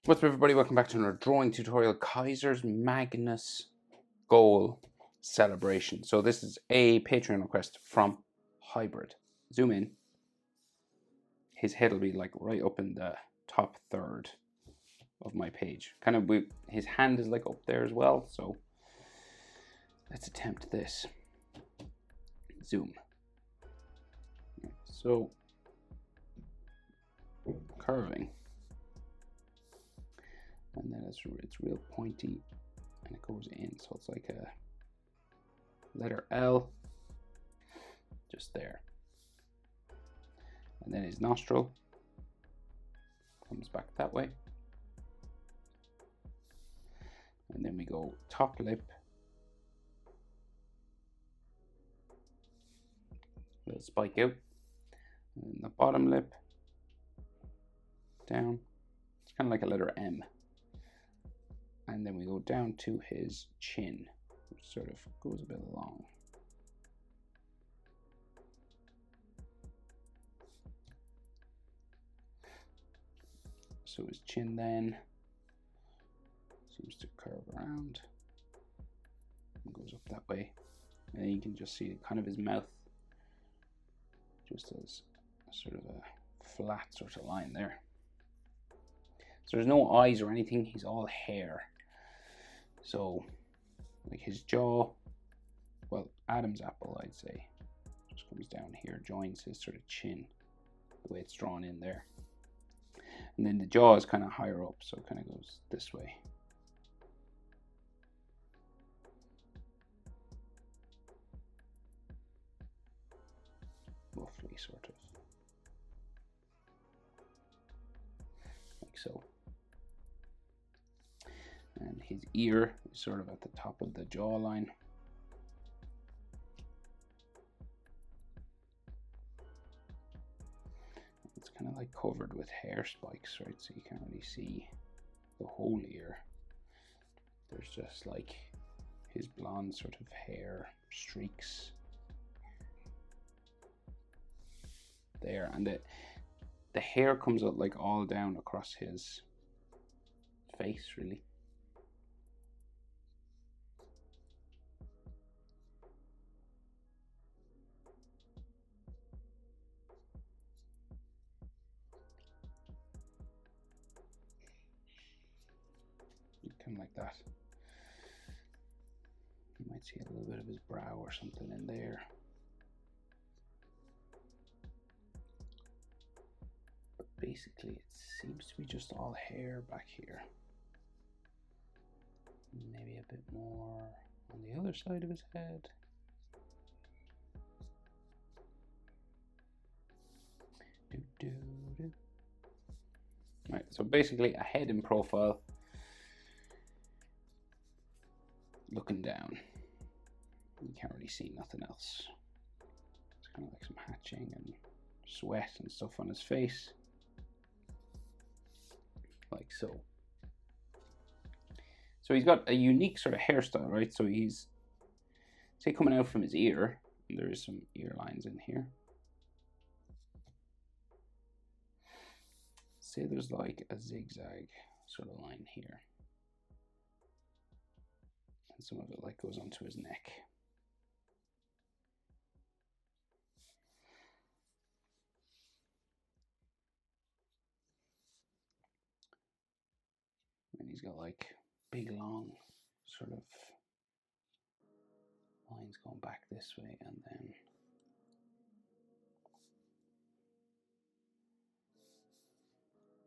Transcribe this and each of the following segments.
What's up, everybody? Welcome back to another drawing tutorial. Kaiser's Magnus goal celebration. So this is a Patreon request from Hybrid. Zoom in. His head will be like right up in the top third of my page. His hand is like up there as well. So let's attempt this. Zoom. So curving. And then it's real pointy and it goes in, so it's like a letter L just there. And then his nostril comes back that way. And then we go top lip, little spike out, and the bottom lip down. It's kind of like a letter M. And then we go down to his chin, which sort of goes a bit long. So his chin then seems to curve around and goes up that way. And then you can just see kind of his mouth just as sort of a flat sort of line there. So there's no eyes or anything, he's all hair. So, like his jaw, well, Adam's apple, I'd say, just comes down here, joins his sort of chin, the way it's drawn in there. And then the jaw is kind of higher up, so it kind of goes this way. Roughly, sort of. Like so. And his ear is sort of at the top of the jawline. It's kind of like covered with hair spikes, right? So you can't really see the whole ear. There's just like his blonde sort of hair streaks there, and the hair comes out like all down across his face, really. Kind of like that. You might see a little bit of his brow or something in there. But basically it seems to be just all hair back here. Maybe a bit more on the other side of his head. Right, so basically a head in profile, looking down. You can't really see nothing else. It's kind of like some hatching and sweat and stuff on his face, like so. So he's got a unique sort of hairstyle, right? So he's, say, coming out from his ear, and there is some ear lines in here. Say there's like a zigzag sort of line here. And some of it like goes onto his neck. And he's got like big long sort of lines going back this way, and then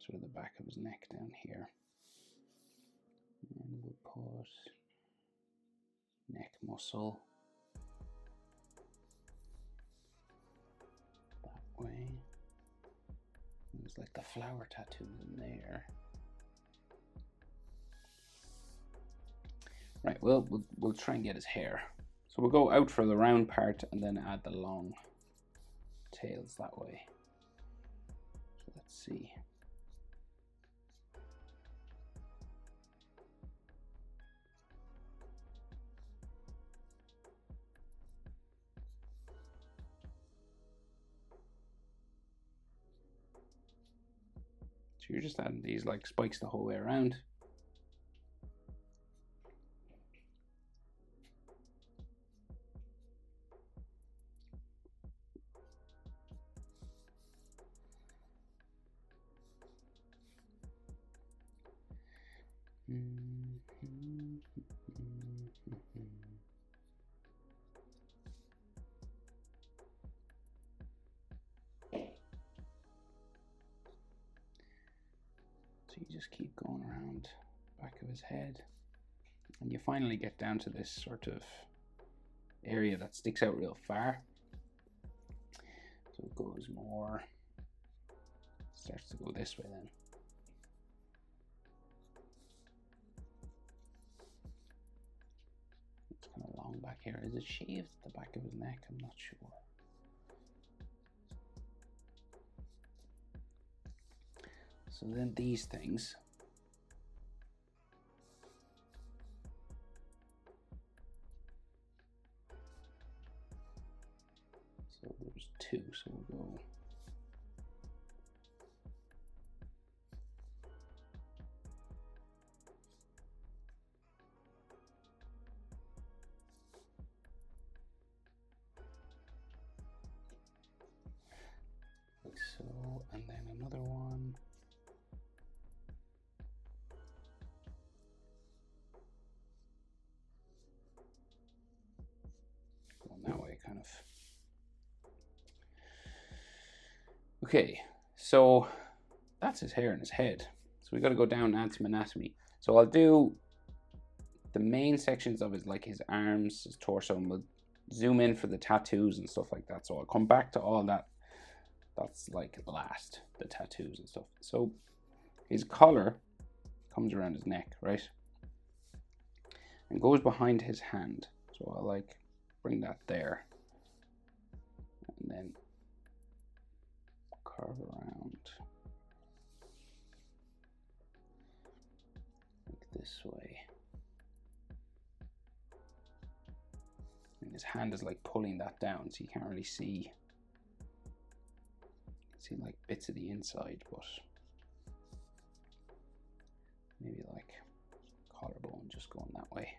sort of the back of his neck down here. And we'll put neck muscle that way. And there's like the flower tattoos in there. Right, well, we'll try and get his hair. So we'll go out for the round part and then add the long tails that way. So let's see. So you're just adding these like spikes the whole way around. So you just keep going around the back of his head, and you finally get down to this sort of area that sticks out real far. So it goes more, starts to go this way then. It's kind of long back here. Is it shaved at the back of his neck? I'm not sure. So then these things. So there's two, so we'll go. Like so, and then another one. Going that way, kind of. Okay, so that's his hair and his head. So we got to go down and add some anatomy. So I'll do the main sections of his, like his arms, his torso, and we'll zoom in for the tattoos and stuff like that. So I'll come back to all that. That's like last, the tattoos and stuff. So his collar comes around his neck, right? And goes behind his hand. So I'll like bring that there. And then carve around like this way. And his hand is like pulling that down, so you can't really see. You can see like bits of the inside, but maybe like collarbone just going that way.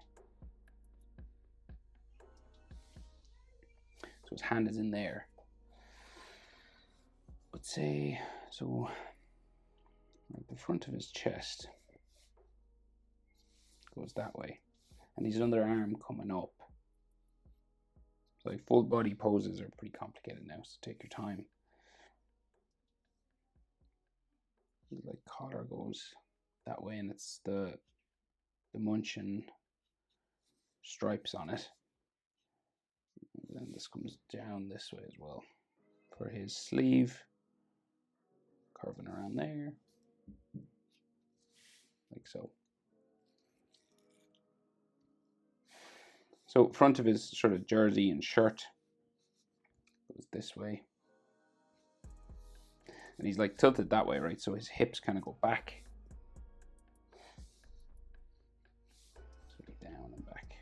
So his hand is in there. But say, so like the front of his chest goes that way. And his other arm coming up. So like full body poses are pretty complicated now, so take your time. Like collar goes that way, and it's the Munchen stripes on it. And then this comes down this way as well. For his sleeve, carving around there, like so. So front of his sort of jersey and shirt goes this way. And he's like tilted that way, right? So his hips kind of go back. Down and back.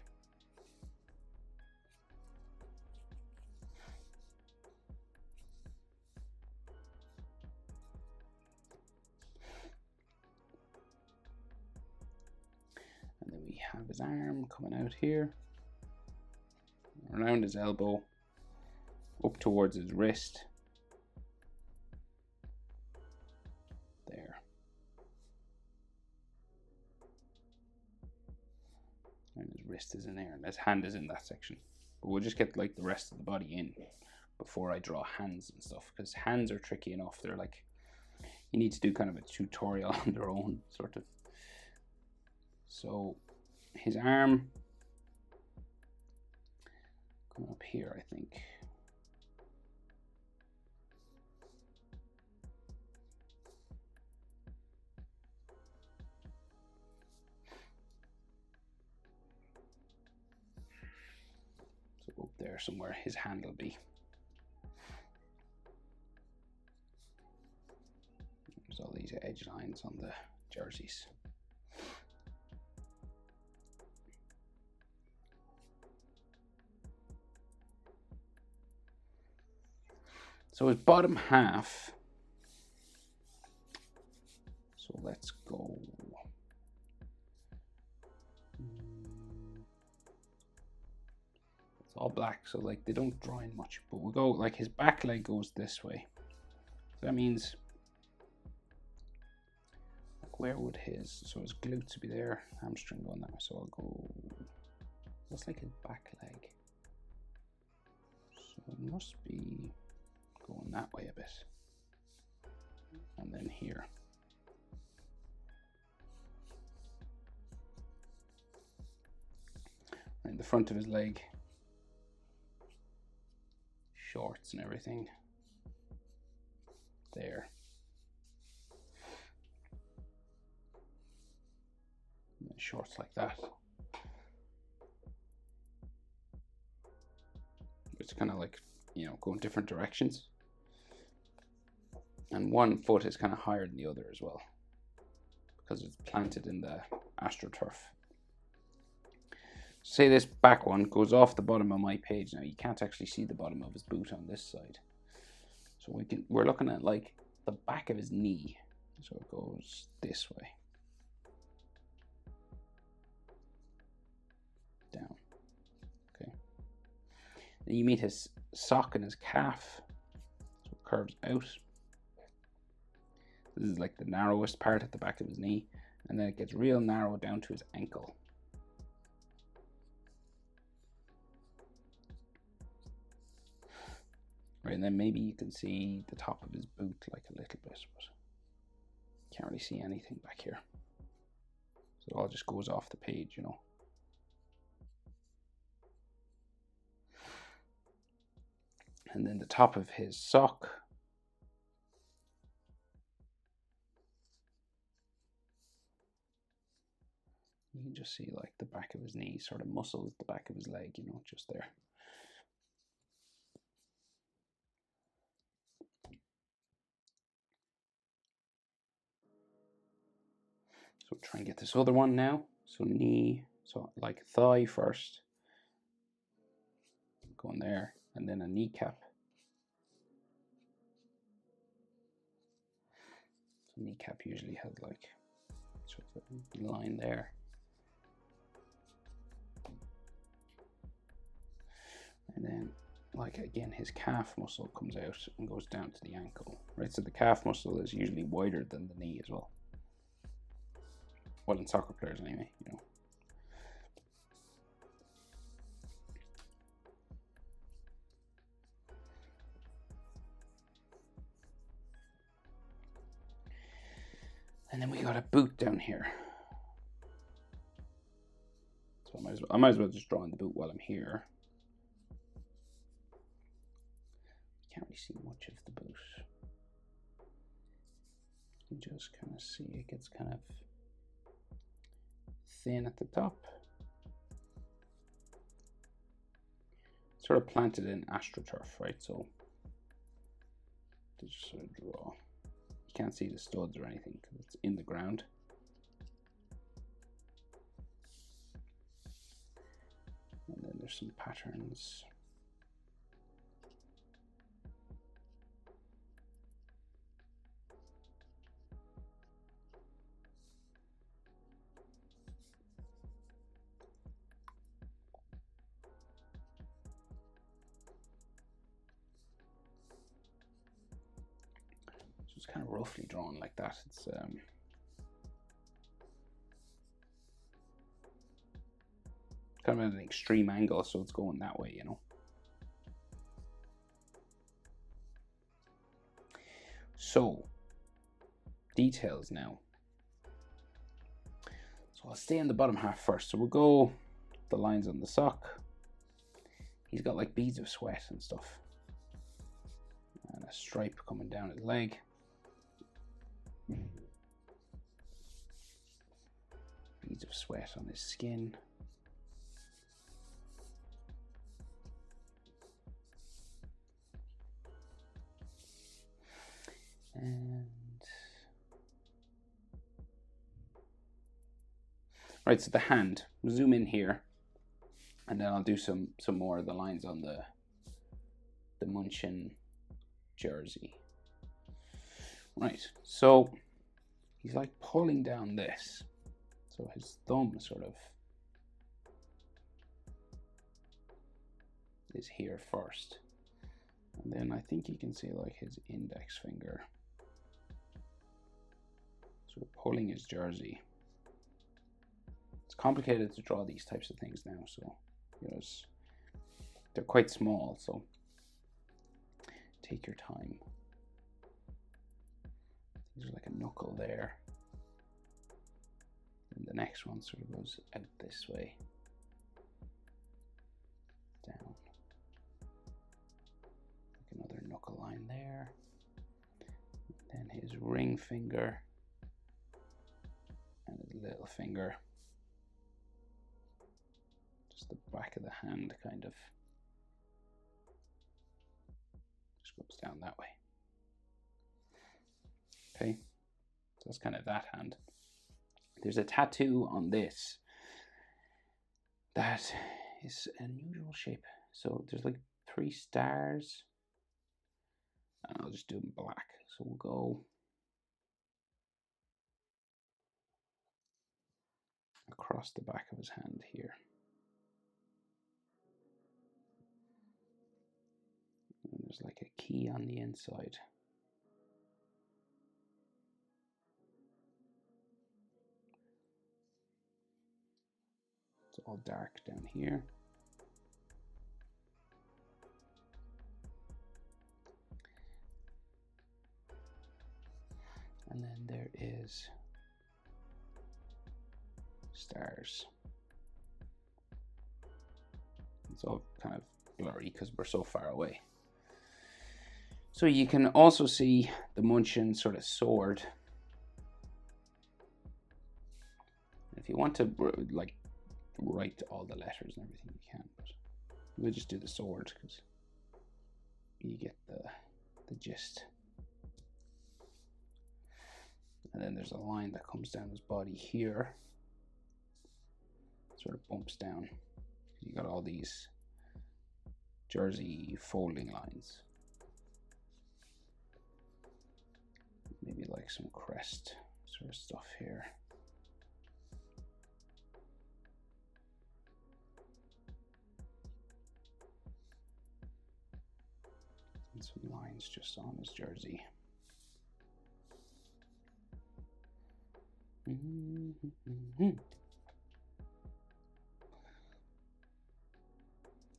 And then we have his arm coming out here, around his elbow, up towards his wrist. There. And his wrist is in there, and his hand is in that section. But we'll just get like the rest of the body in before I draw hands and stuff, because hands are tricky enough. They're like, you need to do kind of a tutorial on their own, sort of. So his arm coming up here, I think. So up there somewhere his hand will be. There's all these edge lines on the jerseys. So his bottom half So let's go. It's all black, so like they don't draw in much, but we'll go like his back leg goes this way. So that means, like, where would so his glutes would be there, hamstring going that way. So I'll go, that's like his back leg. So it must be going that way a bit. And then here. And the front of his leg, shorts and everything. There. And then shorts like that. It's kind of like, you know, going different directions. And one foot is kind of higher than the other as well, because it's planted in the AstroTurf. Say this back one goes off the bottom of my page. Now you can't actually see the bottom of his boot on this side. So we're looking at like the back of his knee. So it goes this way. Down. Okay. Then you meet his sock and his calf. So it curves out. This is like the narrowest part at the back of his knee. And then it gets real narrow down to his ankle. Right, and then maybe you can see the top of his boot like a little bit, but can't really see anything back here. So it all just goes off the page, you know. And then the top of his sock. You can just see like the back of his knee sort of muscles the back of his leg, you know, just there. So try and get this other one now. So knee, so like thigh first. Going there, and then a kneecap. So kneecap usually has like sort of a line there. And then, like again, his calf muscle comes out and goes down to the ankle, right? So the calf muscle is usually wider than the knee as well. Well, in soccer players anyway, you know. And then we got a boot down here. So I might as well just draw in the boot while I'm here. Can't really see much of the boot. You just kind of see it gets kind of thin at the top. Sort of planted in AstroTurf, right? So just sort of draw. You can't see the studs or anything because it's in the ground. And then there's some patterns. It's kind of roughly drawn like that. It's kind of at an extreme angle, so it's going that way, you know. So, details now. So I'll stay in the bottom half first. So we'll go the lines on the sock. He's got like beads of sweat and stuff. And a stripe coming down his leg. Beads of sweat on his skin. And right, so the hand, we'll zoom in here, and then I'll do some more of the lines on the Munchen jersey. Right, so he's like pulling down this. So his thumb sort of is here first. And then I think you can see like his index finger sort of pulling his jersey. It's complicated to draw these types of things now, so you know, they're quite small, so take your time. There's like a knuckle there. And the next one sort of goes out this way. Down. Like another knuckle line there. And then his ring finger. And his little finger. Just the back of the hand kind of. Just goes down that way. Okay. So that's kind of that hand. There's a tattoo on this that is an unusual shape. So there's like 3 stars. And I'll just do them black. So we'll go across the back of his hand here. And there's like a key on the inside. It's all dark down here. And then there is stars. It's all kind of blurry because we're so far away. So you can also see the Munchkin sort of sword. If you want to like write all the letters and everything, you can, but we'll just do the sword because you get the gist. And then there's a line that comes down his body here, sort of bumps down. You got all these jersey folding lines. Maybe like some crest sort of stuff here. And some lines just on his jersey.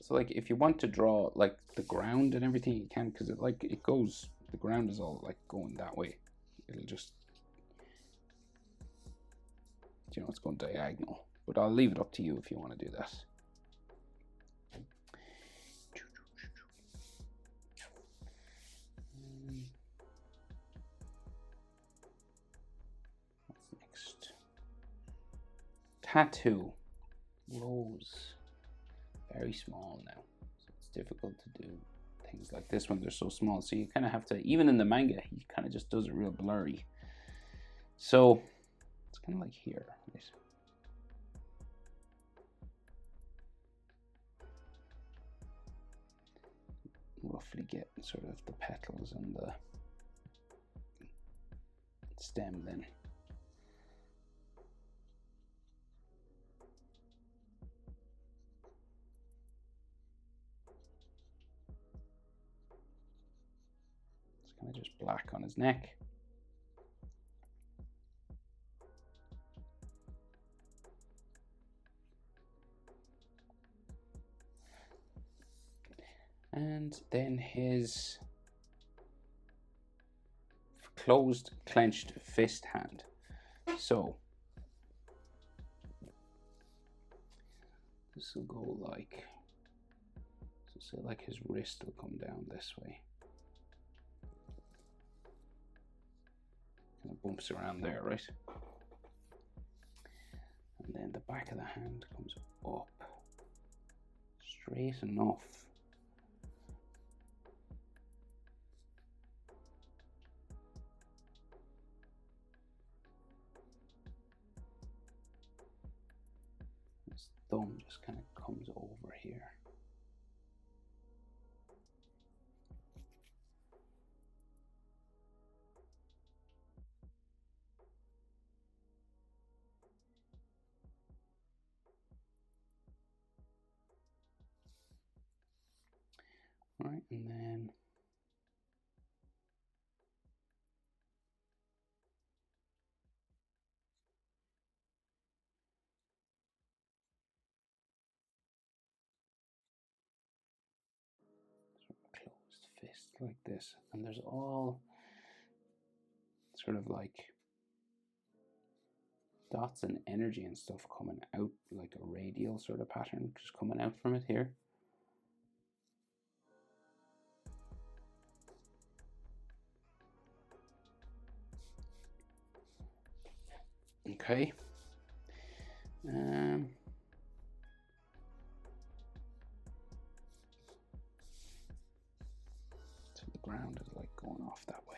So like if you want to draw like the ground and everything, you can, because it goes, the ground is all like going that way. It'll just, you know, it's going diagonal, but I'll leave it up to you if you want to do that. What's next? Tattoo. Rose. Very small now, so it's difficult to do things like this when they're so small. So you kind of have to, even in the manga, he kind of just does it real blurry. So it's kind of like here, right? Roughly get sort of the petals and the stem then. Kind of just black on his neck. And then his closed clenched fist hand. So this will go like, so like his wrist will come down this way. Kind of bumps around there, right? And then the back of the hand comes up, straight enough. His thumb just kind of comes over here. All right, and then closed fist like this, and there's all sort of like dots and energy and stuff coming out, like a radial sort of pattern just coming out from it here. Okay. So the ground is like going off that way.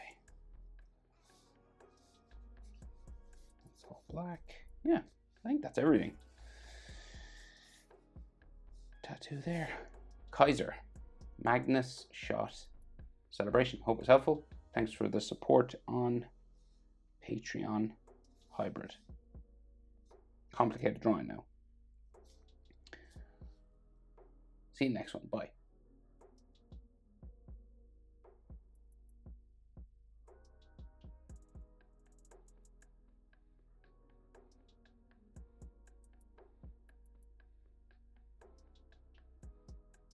It's all black. Yeah, I think that's everything. Tattoo there. Kaiser, Magnus shot celebration. Hope it's helpful. Thanks for the support on Patreon hybrid. Complicated drawing now. See you next one. Bye.